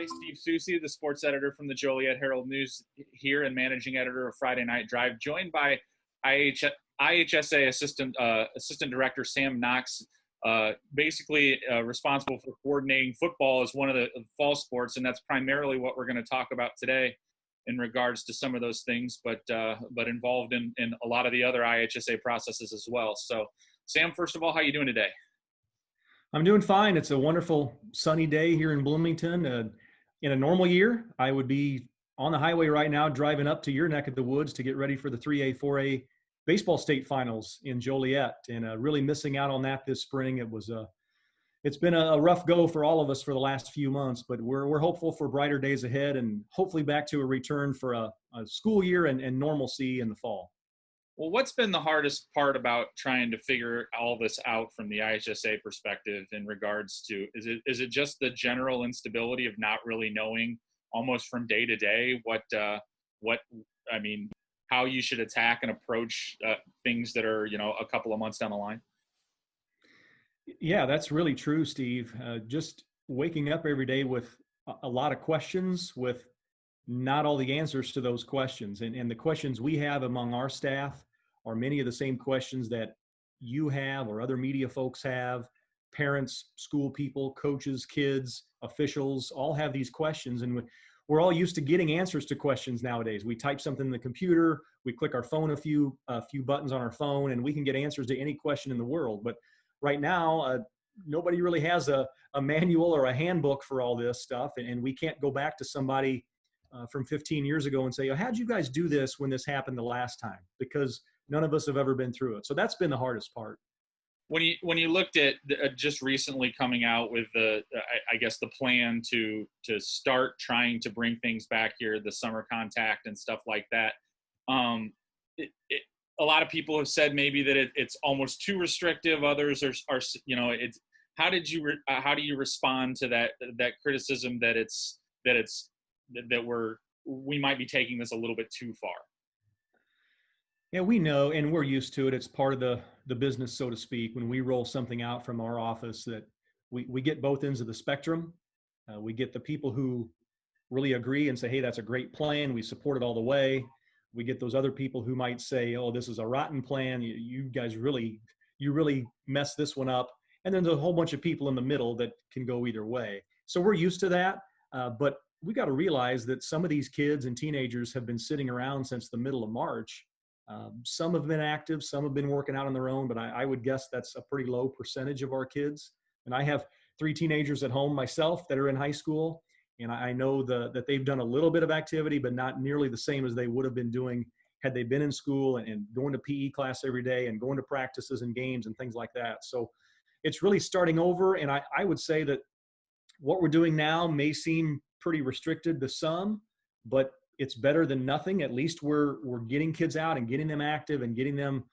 Hi, Steve Susi, the sports editor from the Joliet Herald News here and managing editor of Friday Night Drive, joined by IHSA Assistant Director Sam Knox, basically responsible for coordinating football as one of the fall sports, and that's primarily what we're going to talk about today in regards to some of those things, but involved in a lot of the other IHSA processes as well. So, Sam, first of all, how are you doing today? I'm doing fine. It's a wonderful sunny day here in Bloomington. In a normal year, I would be on the highway right now driving up to your neck of the woods to get ready for the 3A, 4A baseball state finals in Joliet, and really missing out on that this spring. It's been a rough go for all of us for the last few months, but we're hopeful for brighter days ahead and hopefully back to a return for a school year and normalcy in the fall. Well, what's been the hardest part about trying to figure all this out from the IHSA perspective in regards to, is it just the general instability of not really knowing almost from day to day how you should attack and approach things that are, a couple of months down the line? Yeah, that's really true, Steve. Just waking up every day with a lot of questions, with not all the answers to those questions. And the questions we have among our staff are many of the same questions that you have or other media folks have. Parents, school people, coaches, kids, officials, all have these questions. And we're all used to getting answers to questions nowadays. We type something in the computer, we click our phone, a few buttons on our phone, and we can get answers to any question in the world. But right now, nobody really has a manual or a handbook for all this stuff. And we can't go back to somebody from 15 years ago and say, oh, how'd you guys do this when this happened the last time? Because none of us have ever been through it. So that's been the hardest part. When you looked at just recently coming out with the plan to start trying to bring things back here, the summer contact and stuff like that, a lot of people have said maybe that it's almost too restrictive. Others are it's. How do you respond to that criticism that we might be taking this a little bit too far? Yeah, we know, and we're used to it. It's part of the business, so to speak. When we roll something out from our office, that we get both ends of the spectrum. We get the people who really agree and say, hey, that's a great plan. We support it all the way. We get those other people who might say, oh, this is a rotten plan. You guys really messed this one up. And then there's a whole bunch of people in the middle that can go either way. So we're used to that. But we got to realize that some of these kids and teenagers have been sitting around since the middle of March. Some have been active, some have been working out on their own, but I would guess that's a pretty low percentage of our kids. And I have 3 teenagers at home myself that are in high school. And I know that they've done a little bit of activity, but not nearly the same as they would have been doing had they been in school and going to PE class every day and going to practices and games and things like that. So it's really starting over. And I would say that what we're doing now may seem pretty restricted to some, but it's better than nothing. At least we're getting kids out and getting them active and getting them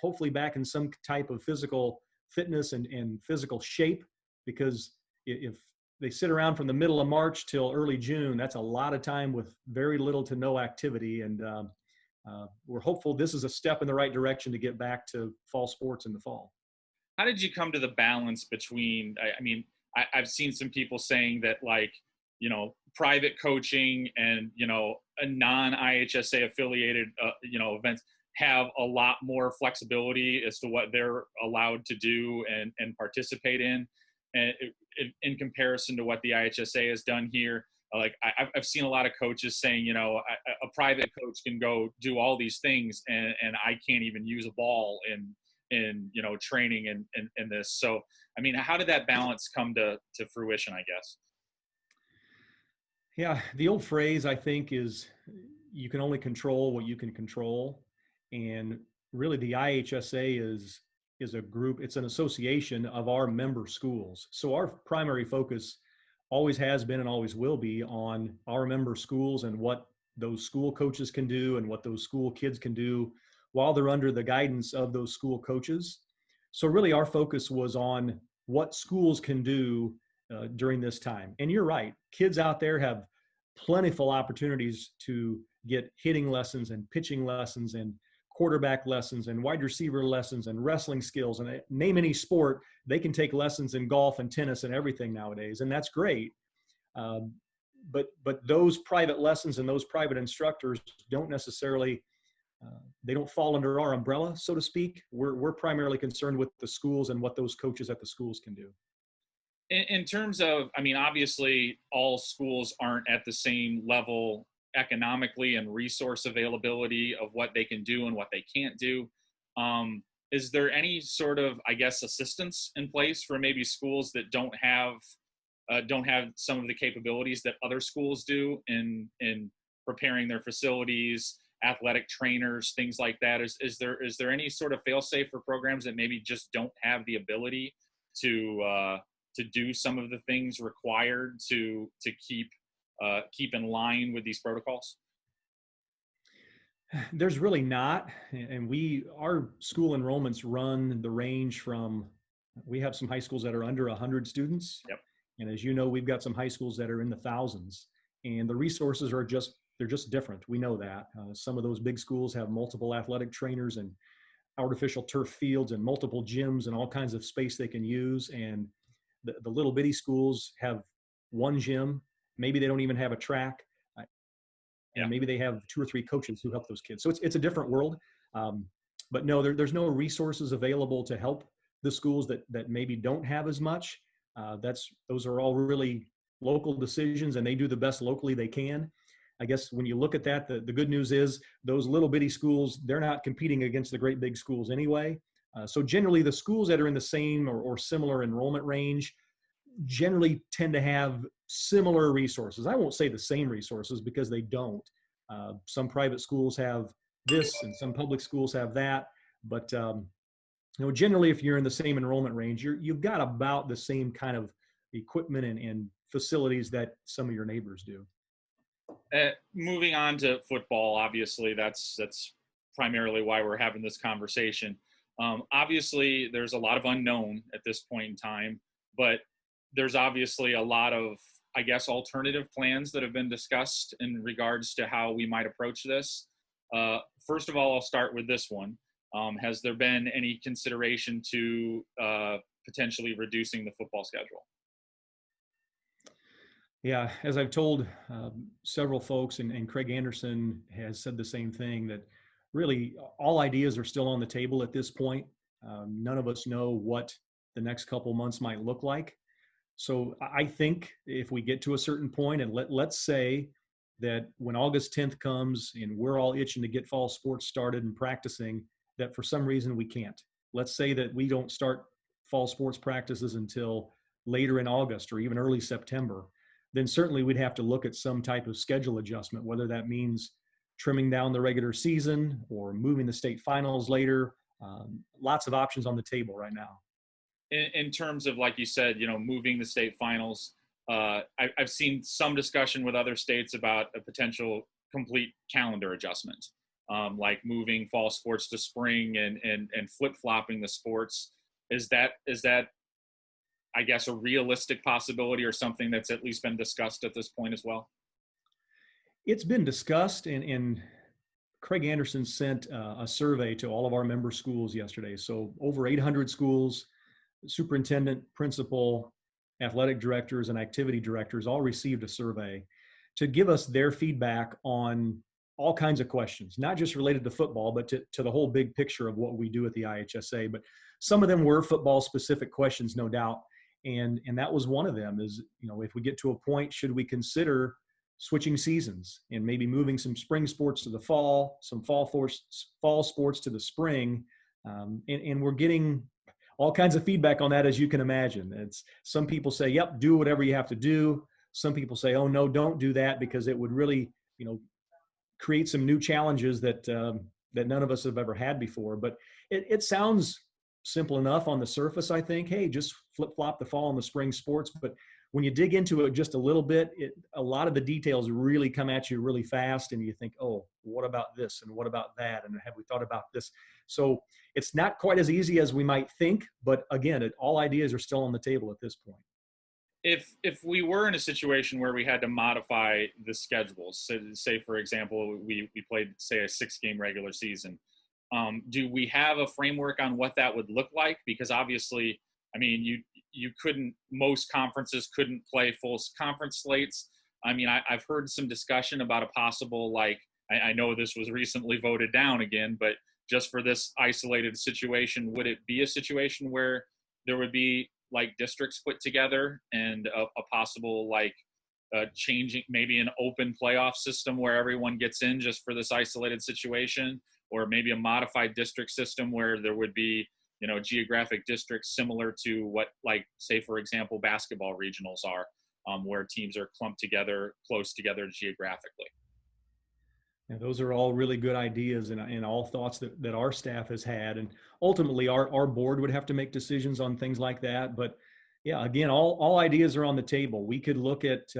hopefully back in some type of physical fitness and physical shape, because if they sit around from the middle of March till early June, that's a lot of time with very little to no activity. And we're hopeful this is a step in the right direction to get back to fall sports in the fall. How did you come to the balance between, I've seen some people saying that, private coaching and, a non-IHSA affiliated, events have a lot more flexibility as to what they're allowed to do and participate in, and in comparison to what the IHSA has done here. I've seen a lot of coaches saying, a private coach can go do all these things and I can't even use a ball in training and this. So, how did that balance come to fruition, I guess? Yeah, the old phrase, I think, is you can only control what you can control. And really the IHSA is a group, it's an association of our member schools. So our primary focus always has been and always will be on our member schools and what those school coaches can do and what those school kids can do while they're under the guidance of those school coaches. So really our focus was on what schools can do during this time. And you're right, kids out there have plentiful opportunities to get hitting lessons and pitching lessons and quarterback lessons and wide receiver lessons and wrestling skills, and name any sport, they can take lessons in golf and tennis and everything nowadays. And that's great. but those private lessons and those private instructors don't necessarily, they don't fall under our umbrella, so to speak. We're primarily concerned with the schools and what those coaches at the schools can do. In terms of, I mean, obviously all schools aren't at the same level economically and resource availability of what they can do and what they can't do. Is there any sort of, I guess, assistance in place for maybe schools that don't have some of the capabilities that other schools do in preparing their facilities, athletic trainers, things like that? Is there any sort of fail-safe for programs that maybe just don't have the ability to do some of the things required to keep in line with these protocols? There's really not, and our school enrollments run the range from, we have some high schools that are under 100 students. Yep. And as you know, we've got some high schools that are in the thousands, and the resources are they're just different. We know that. Some of those big schools have multiple athletic trainers and artificial turf fields and multiple gyms and all kinds of space they can use. And the little bitty schools have one gym. Maybe they don't even have a track. And maybe they have 2 or 3 coaches who help those kids. So it's a different world. But no, there's no resources available to help the schools that maybe don't have as much. Those are all really local decisions, and they do the best locally they can. I guess when you look at that, the good news is those little bitty schools, they're not competing against the great big schools anyway. So generally the schools that are in the same or similar enrollment range generally tend to have similar resources. I won't say the same resources because they don't. Some private schools have this and some public schools have that. But generally if you're in the same enrollment range, you've got about the same kind of equipment and facilities that some of your neighbors do. Moving on to football, obviously that's primarily why we're having this conversation. Obviously there's a lot of unknown at this point in time, but there's obviously a lot of, I guess, alternative plans that have been discussed in regards to how we might approach this. First of all, I'll start with this one. Has there been any consideration to potentially reducing the football schedule? Yeah, as I've told several folks, and Craig Anderson has said the same thing, that really all ideas are still on the table at this point. None of us know what the next couple months might look like. So I think if we get to a certain point, and let's say that when August 10th comes and we're all itching to get fall sports started and practicing, that for some reason we can't. Let's say that we don't start fall sports practices until later in August or even early September, then certainly we'd have to look at some type of schedule adjustment, whether that means trimming down the regular season or moving the state finals later. Lots of options on the table right now. In terms of, like you said, moving the state finals, I've seen some discussion with other states about a potential complete calendar adjustment, like moving fall sports to spring and flip-flopping the sports. Is that, I guess, a realistic possibility or something that's at least been discussed at this point as well? It's been discussed, and Craig Anderson sent a survey to all of our member schools yesterday. So over 800 schools, superintendent, principal, athletic directors, and activity directors all received a survey to give us their feedback on all kinds of questions, not just related to football, but to the whole big picture of what we do at the IHSA. But some of them were football specific questions, no doubt. And that was one of them is, if we get to a point, should we consider switching seasons and maybe moving some spring sports to the fall, some fall sports to the spring. And we're getting all kinds of feedback on that, as you can imagine. It's some people say, yep, do whatever you have to do. Some people say, oh no, don't do that, because it would really, create some new challenges that none of us have ever had before. But it sounds simple enough on the surface, I think. Hey, just flip-flop the fall and the spring sports. But when you dig into it just a little bit, a lot of the details really come at you really fast, and you think, oh, what about this and what about that, and have we thought about this? So it's not quite as easy as we might think, but again, all ideas are still on the table at this point. If we were in a situation where we had to modify the schedules, so say for example we played, say, a 6-game regular season, do we have a framework on what that would look like? Because obviously, I mean, most conferences couldn't play full conference slates. I mean, I've heard some discussion about a possible, like, I know this was recently voted down again, but just for this isolated situation, would it be a situation where there would be like districts put together and a possible like changing, maybe an open playoff system where everyone gets in just for this isolated situation, or maybe a modified district system where there would be, you know, geographic districts similar to what, like, say, for example, basketball regionals are, where teams are clumped together, close together geographically. Yeah, those are all really good ideas and all thoughts that our staff has had. And ultimately, our board would have to make decisions on things like that. But yeah, again, all ideas are on the table. We could look at,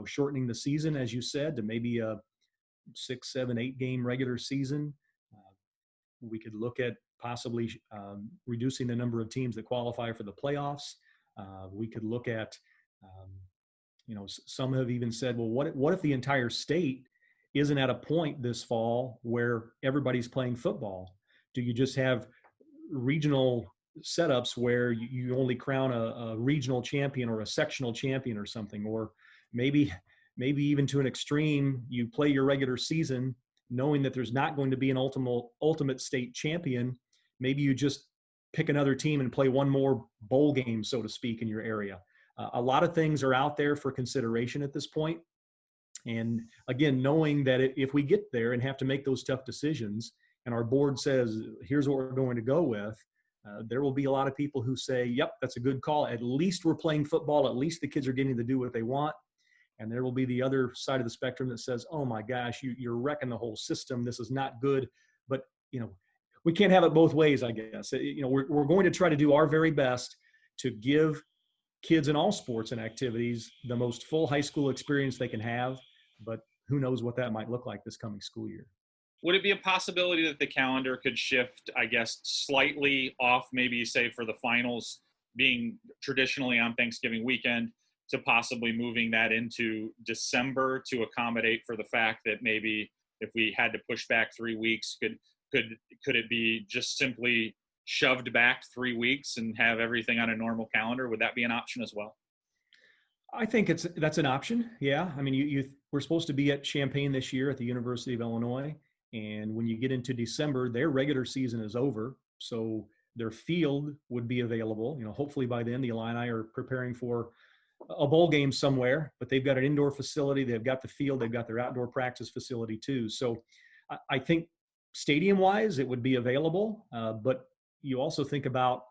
shortening the season, as you said, to maybe a 6, 7, 8 game regular season. Uh, we could look at possibly reducing the number of teams that qualify for the playoffs. We could look at, some have even said, well, what if the entire state isn't at a point this fall where everybody's playing football? Do you just have regional setups where you only crown a regional champion or a sectional champion or something? Or maybe even to an extreme, you play your regular season knowing that there's not going to be an ultimate state champion. Maybe you just pick another team and play one more bowl game, so to speak, in your area. A lot of things are out there for consideration at this point. And again, knowing that if we get there and have to make those tough decisions and our board says, here's what we're going to go with, there will be a lot of people who say, yep, that's a good call. At least we're playing football. At least the kids are getting to do what they want. And there will be the other side of the spectrum that says, oh my gosh, you're wrecking the whole system. This is not good. But, we can't have it both ways, I guess. We're going to try to do our very best to give kids in all sports and activities the most full high school experience they can have. But who knows what that might look like this coming school year. Would it be a possibility that the calendar could shift, I guess, slightly off, maybe say for the finals being traditionally on Thanksgiving weekend, to possibly moving that into December to accommodate for the fact that maybe if we had to push back 3 weeks, could it be just simply shoved back 3 weeks and have everything on a normal calendar? Would that be an option as well? I think that's an option. Yeah. I mean, we're supposed to be at Champaign this year at the University of Illinois. And when you get into December, their regular season is over. So their field would be available. Hopefully by then the Illini are preparing for a bowl game somewhere, but they've got an indoor facility. They've got the field. They've got their outdoor practice facility too. So I think stadium wise, it would be available. But you also think about,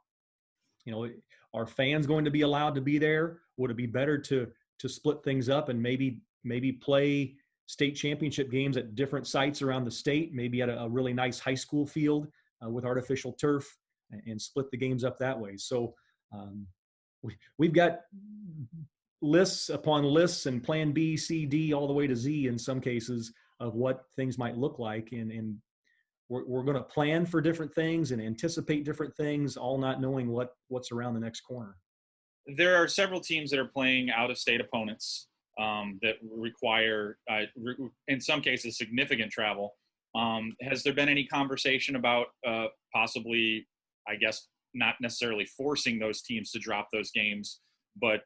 are fans going to be allowed to be there? Would it be better to split things up and maybe play state championship games at different sites around the state, maybe at a really nice high school field with artificial turf, and split the games up that way? So we've got lists upon lists and plan B, C, D, all the way to Z in some cases of what things might look like. And we're going to plan for different things and anticipate different things, all not knowing what's around the next corner. There are several teams that are playing out-of-state opponents that require, in some cases, significant travel. Has there been any conversation about possibly, I guess, not necessarily forcing those teams to drop those games, but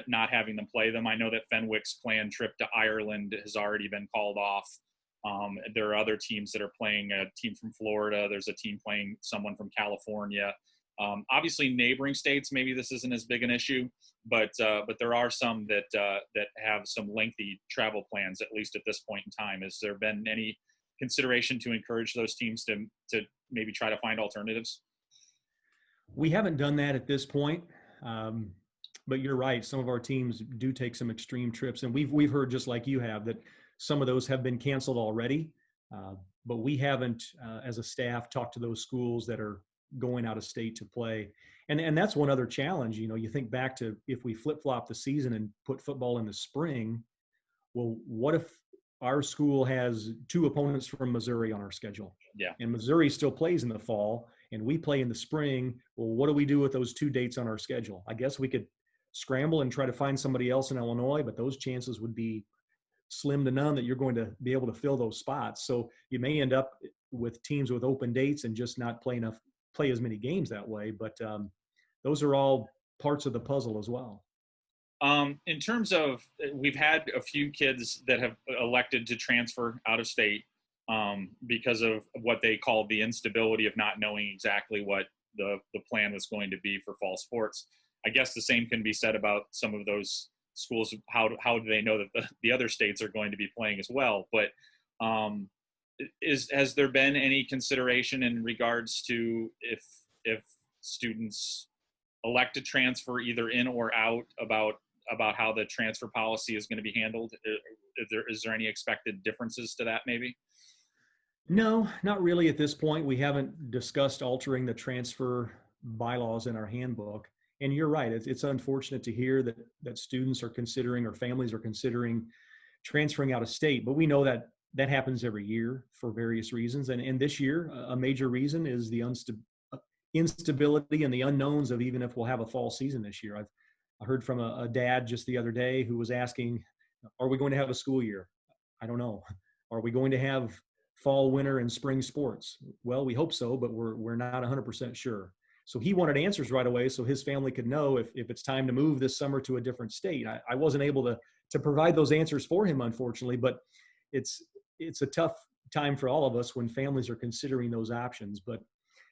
not having them play them? I know that Fenwick's planned trip to Ireland has already been called off. There are other teams that are playing, a team from Florida. There's a team playing someone from California. Obviously, neighboring states, maybe this isn't as big an issue, but there are some that have some lengthy travel plans, at least at this point in time. Has there been any consideration to encourage those teams to maybe try to find alternatives? We haven't done that at this point, but you're right. Some of our teams do take some extreme trips, and we've heard, just like you have, that some of those have been canceled already. But we haven't, as a staff, talked to those schools that are going out of state to play. And that's one other challenge. You think back to if we flip-flop the season and put football in the spring, well, what if our school has 2 opponents from Missouri on our schedule? Yeah. And Missouri still plays in the fall and we play in the spring. Well, what do we do with those 2 dates on our schedule? I guess we could scramble and try to find somebody else in Illinois, but those chances would be slim to none that you're going to be able to fill those spots. So you may end up with teams with open dates and just not play as many games that way. But those are all parts of the puzzle as well. In terms of, we've had a few kids that have elected to transfer out of state because of what they call the instability of not knowing exactly what the plan was going to be for fall sports. I guess the same can be said about some of those schools. How do they know that the other states are going to be playing as well? But has there been any consideration in regards to if students elect to transfer either in or out about how the transfer policy is going to be handled? Is there any expected differences to that maybe? No, not really at this point. We haven't discussed altering the transfer bylaws in our handbook. And you're right. It's unfortunate to hear that students are considering or families are considering transferring out of state, but we know that that happens every year for various reasons. And this year, a major reason is the instability and the unknowns of even if we'll have a fall season this year. I heard from a dad just the other day who was asking, are we going to have a school year? I don't know. Are we going to have fall, winter, and spring sports? Well, we hope so, but we're not 100% sure. So he wanted answers right away so his family could know if it's time to move this summer to a different state. I wasn't able to provide those answers for him, unfortunately, but it's a tough time for all of us when families are considering those options. But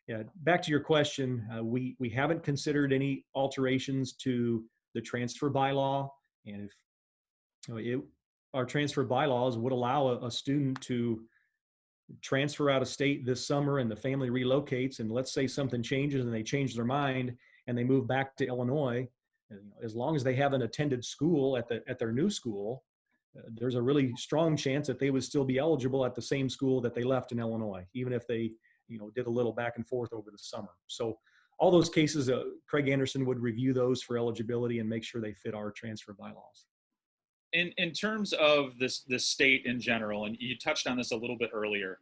yeah, back to your question, we haven't considered any alterations to the transfer bylaw, and if our transfer bylaws would allow a student to transfer out of state this summer and the family relocates, and let's say something changes and they change their mind and they move back to Illinois, as long as they haven't attended school at their new school, there's a really strong chance that they would still be eligible at the same school that they left in Illinois, even if they did a little back and forth over the summer. So all those cases, Craig Anderson would review those for eligibility and make sure they fit our transfer bylaws. In terms of the state in general, and you touched on this a little bit earlier,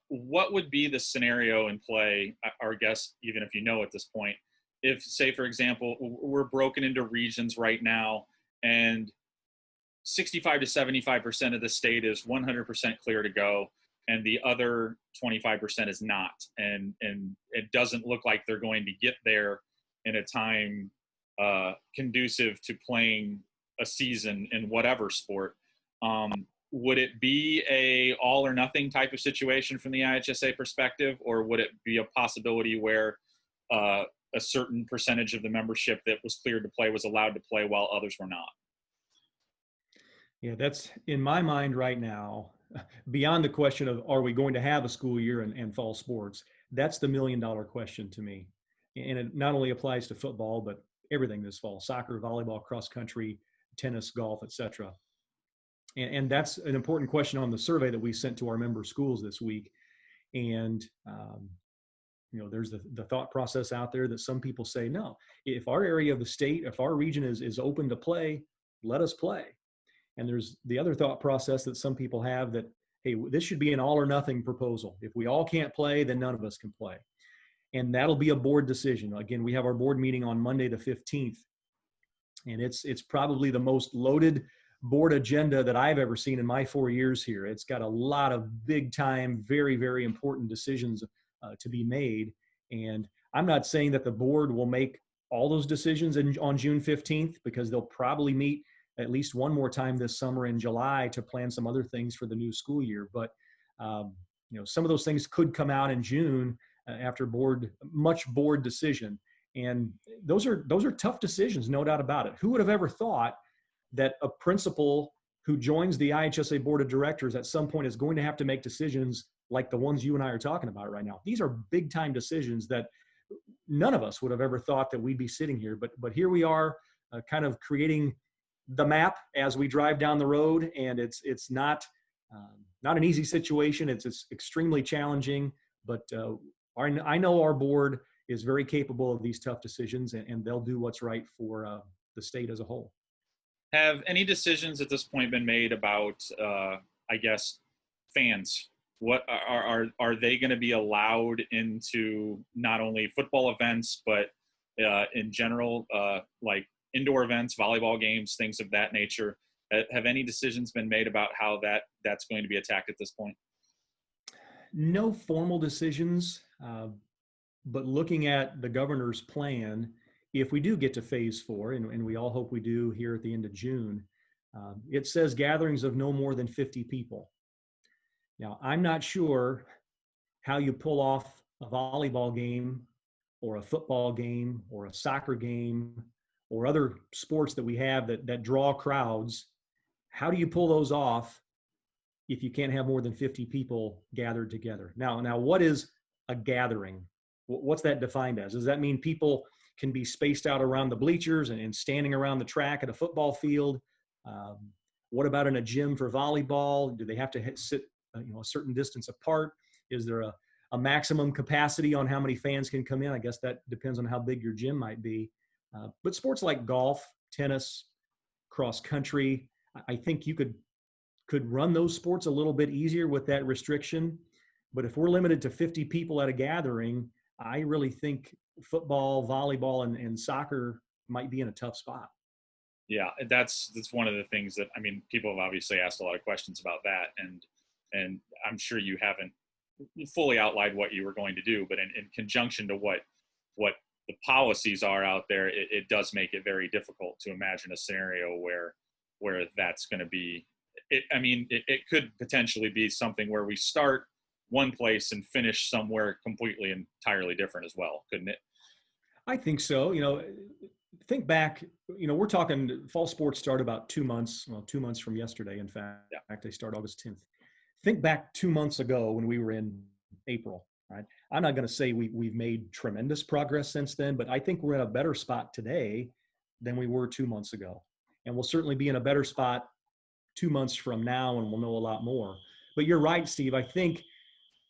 what would be the scenario in play, or I guess even if you know at this point, if, say, for example, we're broken into regions right now and 65 to 75% of the state is 100% clear to go, and the other 25% is not, and it doesn't look like they're going to get there in a time conducive to playing a season in whatever sport. Would it be a all or nothing type of situation from the IHSA perspective, or would it be a possibility where a certain percentage of the membership that was cleared to play was allowed to play while others were not? Yeah, that's in my mind right now, beyond the question of are we going to have a school year and fall sports, that's the $1 million question to me. And it not only applies to football, but everything this fall: soccer, volleyball, cross country, tennis, golf, etc. And that's an important question on the survey that we sent to our member schools this week. And there's the thought process out there that some people say, no, if our area of the state, if our region is open to play, let us play. And there's the other thought process that some people have that, hey, this should be an all or nothing proposal. If we all can't play, then none of us can play. And that'll be a board decision. Again, we have our board meeting on Monday the 15th. And it's probably the most loaded board agenda that I've ever seen in my 4 years here. It's got a lot of big time, very, very important decisions to be made. And I'm not saying that the board will make all those decisions on June 15th, because they'll probably meet at least one more time this summer in July to plan some other things for the new school year. But some of those things could come out in June after much board decision. And those are tough decisions, no doubt about it. Who would have ever thought that a principal who joins the IHSA board of directors at some point is going to have to make decisions like the ones you and I are talking about right now? These are big time decisions that none of us would have ever thought that we'd be sitting here. But here we are, kind of creating the map as we drive down the road, and it's not an easy situation. It's extremely challenging, but I know our board is very capable of these tough decisions, and they'll do what's right for the state as a whole. Have any decisions at this point been made about, I guess, fans? What are they going to be allowed into not only football events, but in general, like indoor events, volleyball games, things of that nature? Have any decisions been made about how that's going to be attacked at this point? No formal decisions, but looking at the governor's plan, if we do get to phase 4, and we all hope we do here at the end of June, it says gatherings of no more than 50 people. Now, I'm not sure how you pull off a volleyball game or a football game or a soccer game or other sports that we have that draw crowds. How do you pull those off if you can't have more than 50 people gathered together? Now, what is a gathering? What's that defined as? Does that mean people can be spaced out around the bleachers and standing around the track at a football field? What about in a gym for volleyball? Do they have to sit a certain distance apart? Is there a maximum capacity on how many fans can come in? I guess that depends on how big your gym might be. But sports like golf, tennis, cross country, I think you could run those sports a little bit easier with that restriction. But if we're limited to 50 people at a gathering, I really think football, volleyball, and soccer might be in a tough spot. Yeah, that's one of the things that, I mean, people have obviously asked a lot of questions about that, and I'm sure you haven't fully outlined what you were going to do, but in conjunction to what the policies are out there, it does make it very difficult to imagine a scenario where that's going to be. It could potentially be something where we start one place and finish somewhere completely entirely different as well, couldn't it? I think so. Think back, we're talking fall sports start about 2 months from yesterday. In fact, Yeah. They start August 10th. Think back 2 months ago when we were in April, right? I'm not going to say we've made tremendous progress since then, but I think we're in a better spot today than we were 2 months ago. And we'll certainly be in a better spot 2 months from now, and we'll know a lot more. But you're right, Steve. I think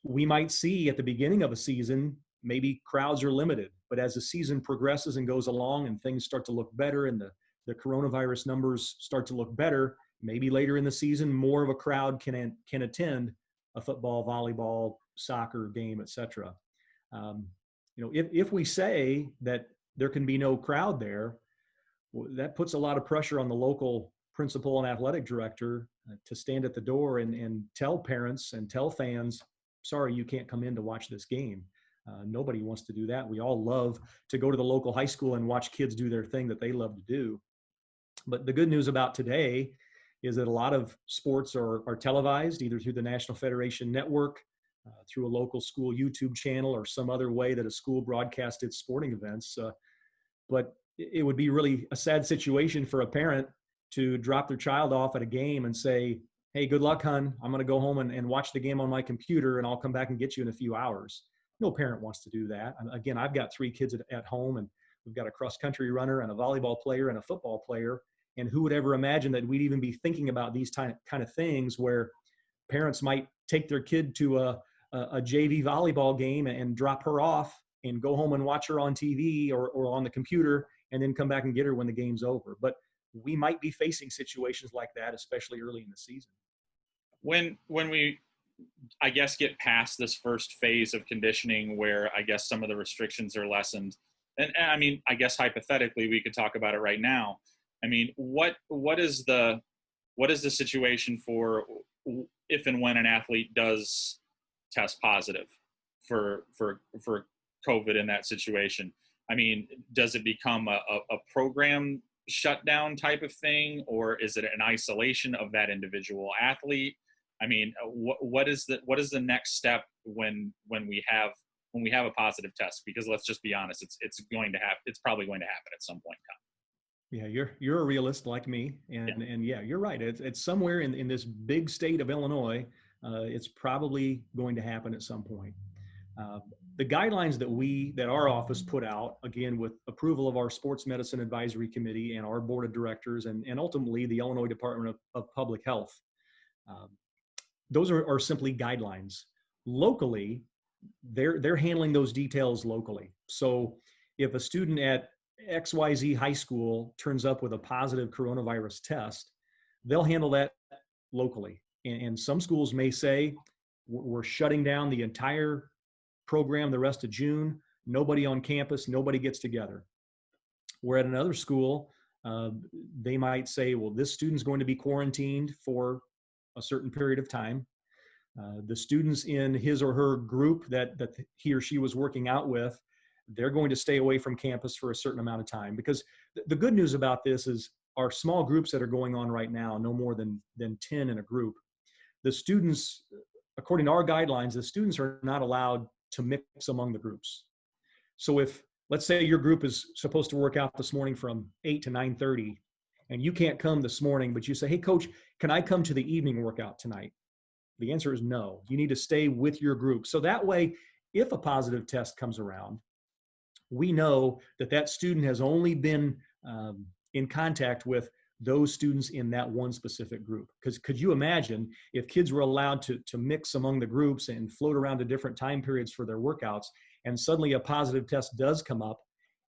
we might see at the beginning of a season, maybe crowds are limited, but as the season progresses and goes along and things start to look better and the coronavirus numbers start to look better, maybe later in the season, more of a crowd can attend a football, volleyball, soccer game, etc. If we say that there can be no crowd there, that puts a lot of pressure on the local principal and athletic director to stand at the door and tell parents and tell fans, sorry, you can't come in to watch this game. Nobody wants to do that. We all love to go to the local high school and watch kids do their thing that they love to do. But the good news about today is that a lot of sports are televised, either through the National Federation Network, through a local school YouTube channel, or some other way that a school broadcasts its sporting events. But it would be really a sad situation for a parent to drop their child off at a game and say, hey, good luck, hon. I'm going to go home and watch the game on my computer, and I'll come back and get you in a few hours. No parent wants to do that. Again, I've got 3 kids at home, and we've got a cross-country runner and a volleyball player and a football player. And who would ever imagine that we'd even be thinking about these kind of things where parents might take their kid to a JV volleyball game and drop her off and go home and watch her on TV or on the computer and then come back and get her when the game's over. But we might be facing situations like that, especially early in the season. When we, I guess, get past this first phase of conditioning where I guess some of the restrictions are lessened, and I mean, I guess hypothetically we could talk about it right now. I mean, what is the situation for if and when an athlete does test positive for COVID in that situation? I mean, does it become a program shutdown type of thing, or is it an isolation of that individual athlete? I mean, what is the next step when we have a positive test? Because let's just be honest, it's probably going to happen at some point in time. Yeah, you're a realist like me, and yeah, you're right. It's somewhere in this big state of Illinois. It's probably going to happen at some point. The guidelines that our office put out, again with approval of our Sports Medicine Advisory Committee and our board of directors, and ultimately the Illinois Department of Public Health, those are simply guidelines. Locally, they're handling those details locally. So if a student at XYZ high school turns up with a positive coronavirus test, they'll handle that locally. And some schools may say, we're shutting down the entire program the rest of June, nobody on campus, nobody gets together. Where at another school, they might say, well, this student's going to be quarantined for a certain period of time. The students in his or her group that he or she was working out with, they're going to stay away from campus for a certain amount of time. Because the good news about this is our small groups that are going on right now, no more than 10 in a group, the students, according to our guidelines, the students are not allowed to mix among the groups. So if, let's say your group is supposed to work out this morning from 8 to 9:30, and you can't come this morning, but you say, hey, coach, can I come to the evening workout tonight? The answer is no. You need to stay with your group. So that way, if a positive test comes around, we know that that student has only been in contact with those students in that one specific group. Because could you imagine if kids were allowed to mix among the groups and float around to different time periods for their workouts, and suddenly a positive test does come up,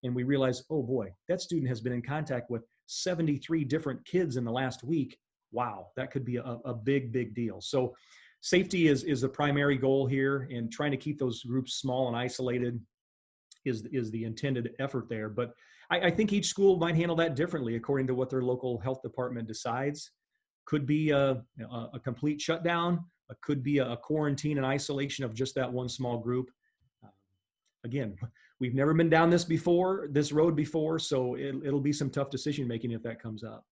and we realize, oh boy, that student has been in contact with 73 different kids in the last week. Wow, that could be a big, big deal. So safety is the primary goal here, and trying to keep those groups small and isolated is the intended effort there. But I think each school might handle that differently according to what their local health department decides. Could be a complete shutdown, could be a quarantine and isolation of just that one small group. Again, we've never been down this road before, so it'll be some tough decision making if that comes up.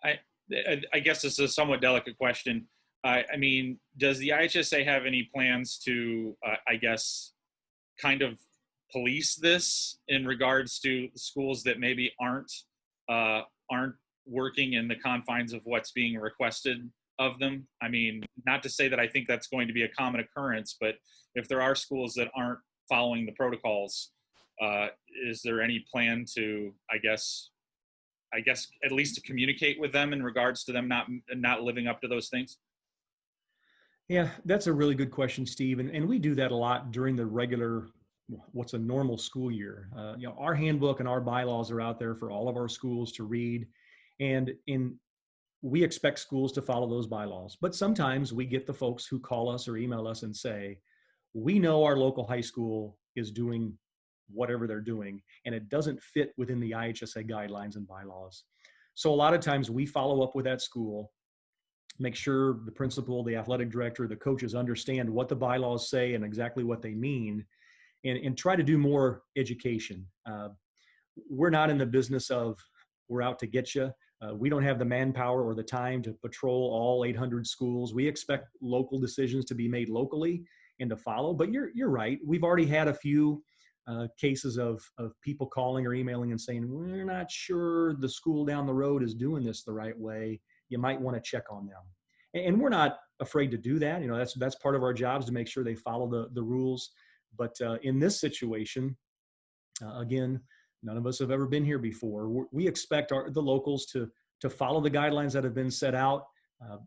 I guess this is a somewhat delicate question. I mean, does the IHSA have any plans to, I guess, kind of police this in regards to schools that maybe aren't working in the confines of what's being requested of them? I mean, not to say that I think that's going to be a common occurrence, but if there are schools that aren't following the protocols, is there any plan to, I guess at least to communicate with them in regards to them not living up to those things? Yeah, that's a really good question, Steve. And we do that a lot during the regular, what's a normal school year. Our handbook and our bylaws are out there for all of our schools to read. And we expect schools to follow those bylaws. But sometimes we get the folks who call us or email us and say, we know our local high school is doing whatever they're doing, and it doesn't fit within the IHSA guidelines and bylaws. So a lot of times we follow up with that school, make sure the principal, the athletic director, the coaches understand what the bylaws say and exactly what they mean, and try to do more education. We're not in the business of we're out to get you. We don't have the manpower or the time to patrol all 800 schools. We expect local decisions to be made locally and to follow. But you're right. We've already had a few cases of people calling or emailing and saying, we're not sure the school down the road is doing this the right way. You might want to check on them. And we're not afraid to do that. That's part of our jobs, to make sure they follow the rules. But in this situation, again, none of us have ever been here before. We expect the locals to follow the guidelines that have been set out.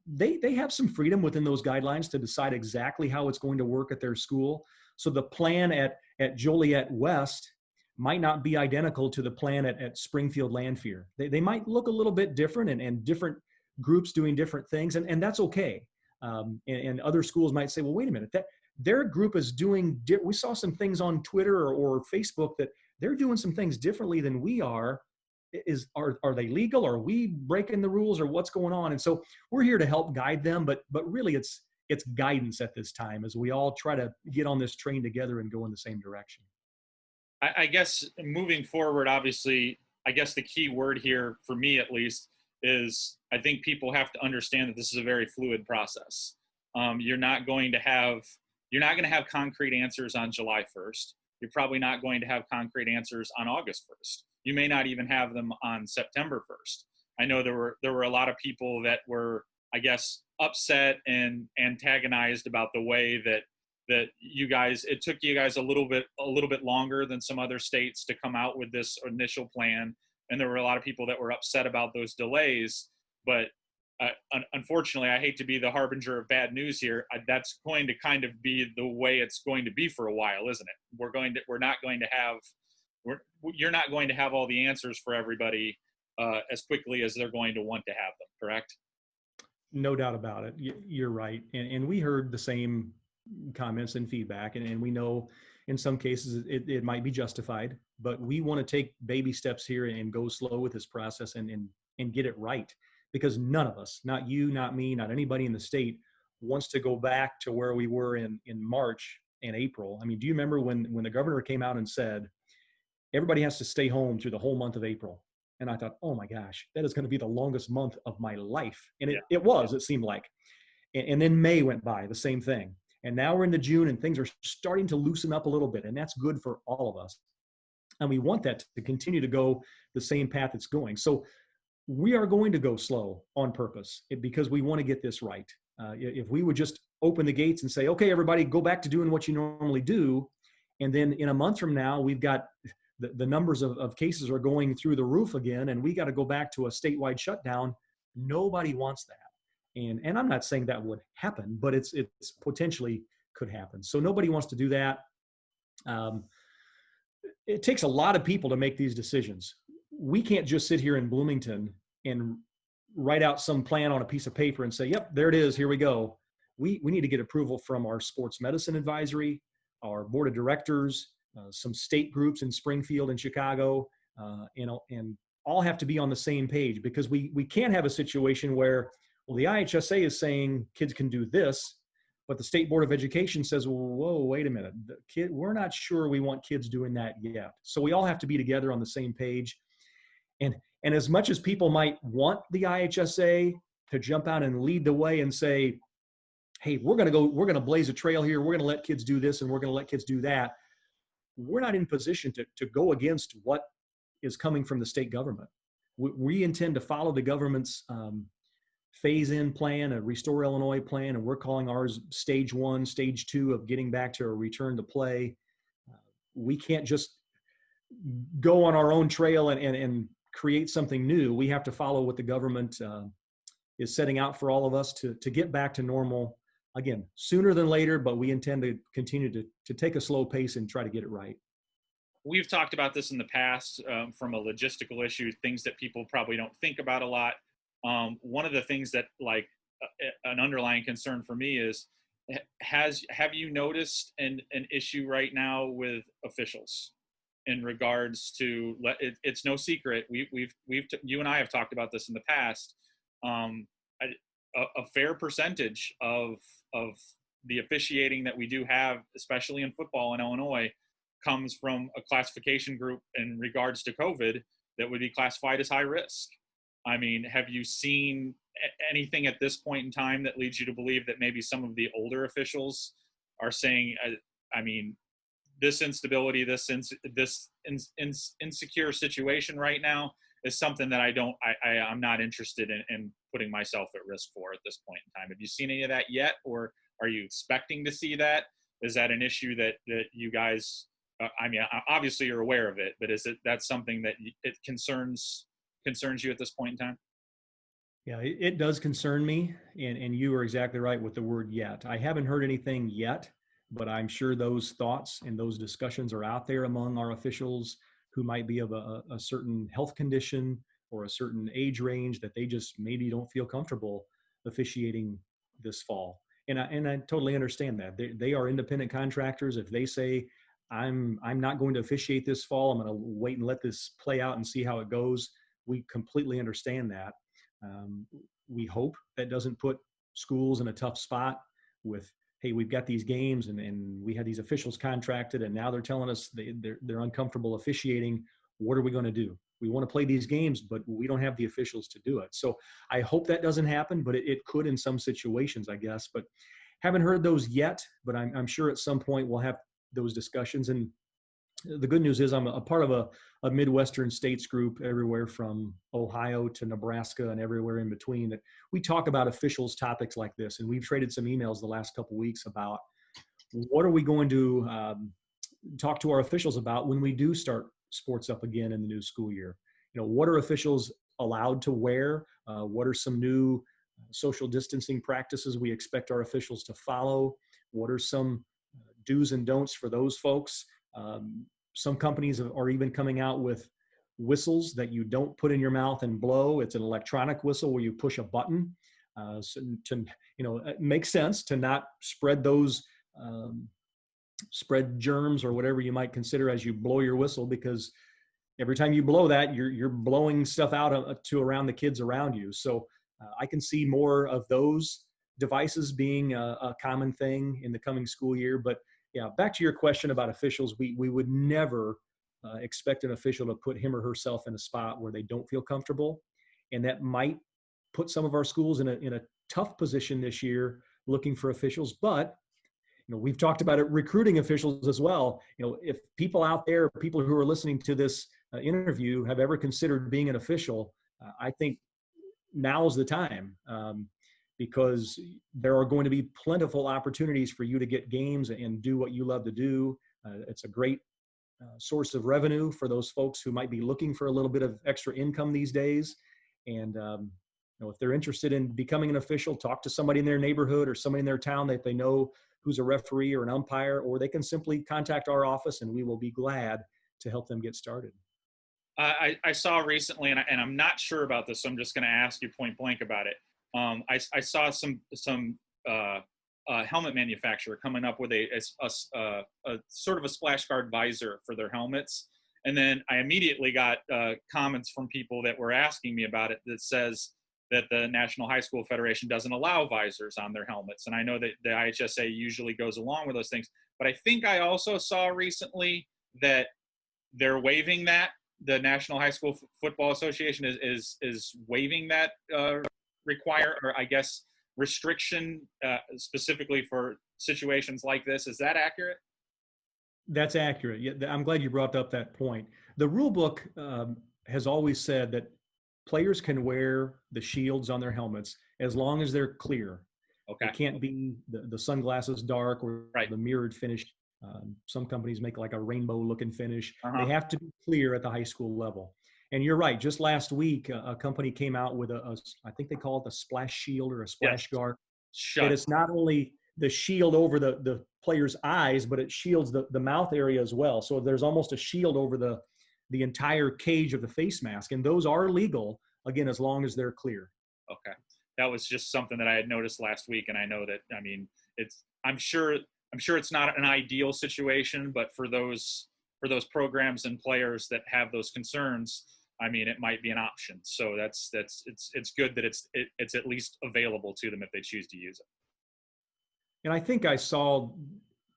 They have some freedom within those guidelines to decide exactly how it's going to work at their school. So the plan at Joliet West might not be identical to the plan at Springfield Lanphier. They might look a little bit different, and different groups doing different things, and that's okay. And other schools might say, well, wait a minute, their group is doing, we saw some things on Twitter or Facebook that they're doing some things differently than we are. Are they legal? Are we breaking the rules, or what's going on? And so we're here to help guide them, but really it's guidance at this time as we all try to get on this train together and go in the same direction. I guess moving forward, obviously, I guess the key word here, for me at least, is I think people have to understand that this is a very fluid process. You're not going to have concrete answers on July 1st. You're probably not going to have concrete answers on August 1st. You may not even have them on September 1st. I know there were a lot of people that were, I guess, upset and antagonized about the way that it took you guys a little bit longer than some other states to come out with this initial plan. And there were a lot of people that were upset about those delays. But unfortunately, I hate to be the harbinger of bad news here. That's going to kind of be the way it's going to be for a while, isn't it? You're not going to have all the answers for everybody as quickly as they're going to want to have them, correct? No doubt about it. You're right. And we heard the same comments and feedback, and we know in some cases it might be justified, but we want to take baby steps here and go slow with this process and get it right, because none of us, not you, not me, not anybody in the state, wants to go back to where we were in March and April. I mean, do you remember when the governor came out and said, everybody has to stay home through the whole month of April? And I thought, oh my gosh, that is going to be the longest month of my life. And it was, it seemed like. And then May went by, the same thing. And now we're into June and things are starting to loosen up a little bit. And that's good for all of us. And we want that to continue to go the same path it's going. So we are going to go slow on purpose because we want to get this right. If we would just open the gates and say, okay, everybody go back to doing what you normally do. And then in a month from now, we've got the numbers of cases are going through the roof again, and we got to go back to a statewide shutdown. Nobody wants that. And I'm not saying that would happen, but it's potentially could happen. So nobody wants to do that. It takes a lot of people to make these decisions. We can't just sit here in Bloomington and write out some plan on a piece of paper and say, yep, there it is, here we go. We need to get approval from our sports medicine advisory, our board of directors, some state groups in Springfield and Chicago, and all have to be on the same page, because we can't have a situation where, well, the IHSA is saying kids can do this, but the State Board of Education says, whoa, wait a minute, we're not sure we want kids doing that yet. So we all have to be together on the same page. And as much as people might want the IHSA to jump out and lead the way and say, hey, we're going to blaze a trail here, we're going to let kids do this and we're going to let kids do that, we're not in position to go against what is coming from the state government. We intend to follow the government's phase-in plan, a Restore Illinois plan, and we're calling ours stage 1, stage 2 of getting back to a return to play. We can't just go on our own trail and create something new. We have to follow what the government is setting out for all of us to get back to normal, again, sooner than later, but we intend to continue to take a slow pace and try to get it right. We've talked about this in the past from a logistical issue, things that people probably don't think about a lot. One of the things that an underlying concern for me is, have you noticed an issue right now with officials in regards to, it's no secret, you and I have talked about this in the past, a fair percentage of the officiating that we do have, especially in football in Illinois, comes from a classification group in regards to COVID that would be classified as high risk. I mean, have you seen anything at this point in time that leads you to believe that maybe some of the older officials are saying, I mean, this instability, this insecure situation right now is something that I'm not interested in putting myself at risk for at this point in time? Have you seen any of that yet, or are you expecting to see that? Is that an issue that you guys, I mean, obviously you're aware of it, but that's something that it concerns you at this point in time? Yeah, it does concern me, and you are exactly right with the word yet. I haven't heard anything yet, but I'm sure those thoughts and those discussions are out there among our officials who might be of a certain health condition or a certain age range that they just maybe don't feel comfortable officiating this fall. And I totally understand that. They are independent contractors. If they say, I'm not going to officiate this fall, I'm going to wait and let this play out and see how it goes, we completely understand that. We hope that doesn't put schools in a tough spot with, hey, we've got these games and we had these officials contracted and now they're telling us they're uncomfortable officiating. What are we going to do? We want to play these games, but we don't have the officials to do it. So I hope that doesn't happen, but it could in some situations, I guess. But haven't heard those yet, but I'm sure at some point we'll have those discussions. And the good news is I'm a part of a Midwestern states group everywhere from Ohio to Nebraska and everywhere in between, that we talk about officials topics like this. And we've traded some emails the last couple of weeks about what are we going to talk to our officials about when we do start sports up again in the new school year. You know, what are officials allowed to wear? What are some new social distancing practices we expect our officials to follow? What are some do's and don'ts for those folks? Some companies are even coming out with whistles that you don't put in your mouth and blow. It's an electronic whistle where you push a button. So it makes sense to not spread those spread germs or whatever you might consider as you blow your whistle, because every time you blow that, you're blowing stuff out to around the kids around you. So I can see more of those devices being a common thing in the coming school year. But yeah, back to your question about officials, we would never expect an official to put him or herself in a spot where they don't feel comfortable. And that might put some of our schools in a tough position this year looking for officials. But we've talked about it, recruiting officials as well. If people out there, people who are listening to this interview have ever considered being an official, I think now's the time, because there are going to be plentiful opportunities for you to get games and do what you love to do. It's a great source of revenue for those folks who might be looking for a little bit of extra income these days. And if they're interested in becoming an official, talk to somebody in their neighborhood or somebody in their town that they know who's a referee or an umpire, or they can simply contact our office and we will be glad to help them get started. I saw recently, and I'm not sure about this, so I'm just going to ask you point blank about it. I saw some helmet manufacturer coming up with a sort of a splash guard visor for their helmets. And then I immediately got comments from people that were asking me about it that says that the National High School Federation doesn't allow visors on their helmets. And I know that the IHSA usually goes along with those things. But I think I also saw recently that they're waiving that. The National High School Football Association is waiving that restriction specifically for situations like this. Is that accurate? That's accurate. Yeah, I'm glad you brought up that point. The rule book has always said that players can wear the shields on their helmets as long as they're clear. Okay. It can't be the sunglasses dark or right. the mirrored finish. Some companies make like a rainbow looking finish. Uh-huh. They have to be clear at the high school level. And you're right. Just last week, a company came out with I think they call it a splash shield or a splash guard. That it's not only the shield over the player's eyes, but it shields the mouth area as well. So there's almost a shield over the entire cage of the face mask. And those are legal, again, as long as they're clear. Okay. That was just something that I had noticed last week. And I know that, I mean, I'm sure it's not an ideal situation, but for those programs and players that have those concerns, I mean, it might be an option. So it's good that it's at least available to them if they choose to use it. And I think I saw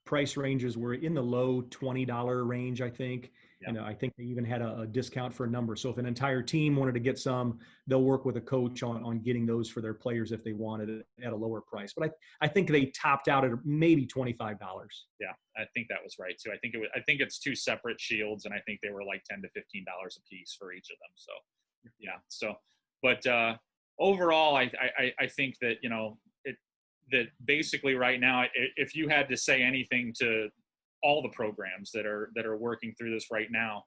price ranges were in the low $20 range, I think. Yeah. And I think they even had a discount for a number. So if an entire team wanted to get some, they'll work with a coach on getting those for their players if they wanted it at a lower price. But I think they topped out at maybe $25. Yeah, I think that was right too. I think it's two separate shields, and I think they were like $10 to $15 a piece for each of them. So yeah. So, but overall, I think that that basically right now, if you had to say anything to all the programs that are working through this right now,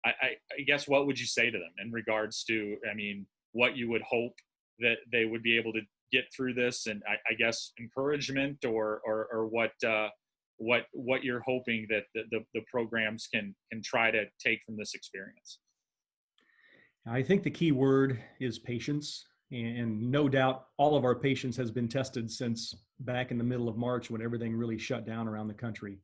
I guess what would you say to them in regards to, I mean, what you would hope that they would be able to get through this, and I guess encouragement or what you're hoping that the programs can try to take from this experience? I think the key word is patience. And no doubt all of our patience has been tested since back in the middle of March when everything really shut down around the country.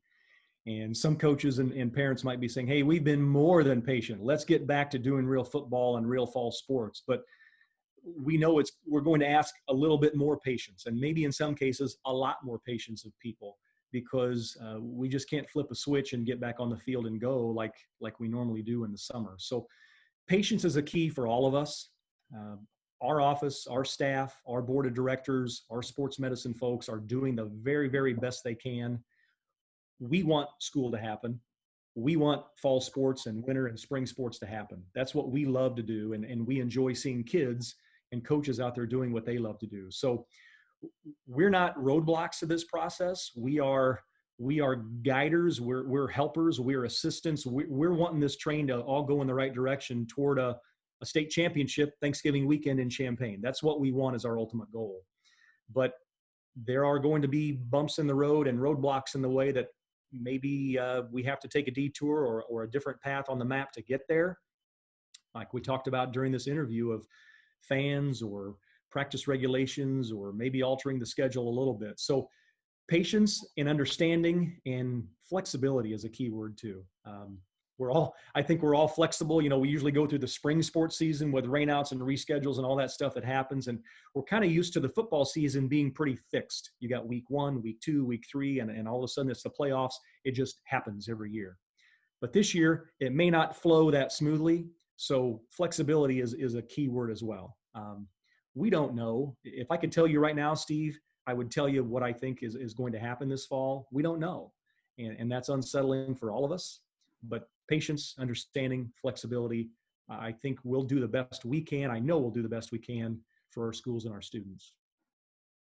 And some coaches and parents might be saying, hey, we've been more than patient. Let's get back to doing real football and real fall sports. But we know we're going to ask a little bit more patience, and maybe in some cases a lot more patience of people, because we just can't flip a switch and get back on the field and go like we normally do in the summer. So patience is a key for all of us. Our office, our staff, our board of directors, our sports medicine folks are doing the very, very best they can. We want school to happen. We want fall sports and winter and spring sports to happen. That's what we love to do. And we enjoy seeing kids and coaches out there doing what they love to do. So we're not roadblocks to this process. We are guiders. We're helpers. We're assistants. We're wanting this train to all go in the right direction toward a state championship Thanksgiving weekend in Champaign. That's what we want as our ultimate goal. But there are going to be bumps in the road and roadblocks in the way that maybe we have to take a detour or a different path on the map to get there. Like we talked about during this interview of fans or practice regulations, or maybe altering the schedule a little bit. So patience and understanding and flexibility is a key word too. I think we're all flexible. You know, we usually go through the spring sports season with rainouts and reschedules and all that stuff that happens. And we're kind of used to the football season being pretty fixed. You got week 1, week 2, week 3, and all of a sudden it's the playoffs. It just happens every year. But this year, it may not flow that smoothly. So flexibility is a key word as well. We don't know. If I could tell you right now, Steve, I would tell you what I think is going to happen this fall. We don't know. And that's unsettling for all of us. But patience, understanding, flexibility, I think we'll do the best we can. I know we'll do the best we can for our schools and our students.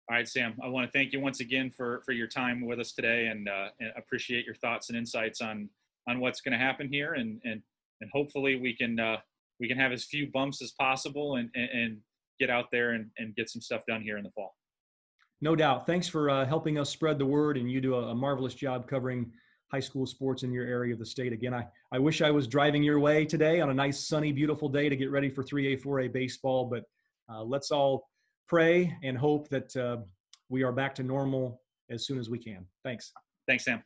All right, Sam, I want to thank you once again for your time with us today, and appreciate your thoughts and insights on what's going to happen here. And hopefully we can have as few bumps as possible and get out there and get some stuff done here in the fall. No doubt. Thanks for helping us spread the word, and you do a marvelous job covering high school sports in your area of the state. Again, I wish I was driving your way today on a nice, sunny, beautiful day to get ready for 3A, 4A baseball, but let's all pray and hope that we are back to normal as soon as we can. Thanks. Thanks, Sam.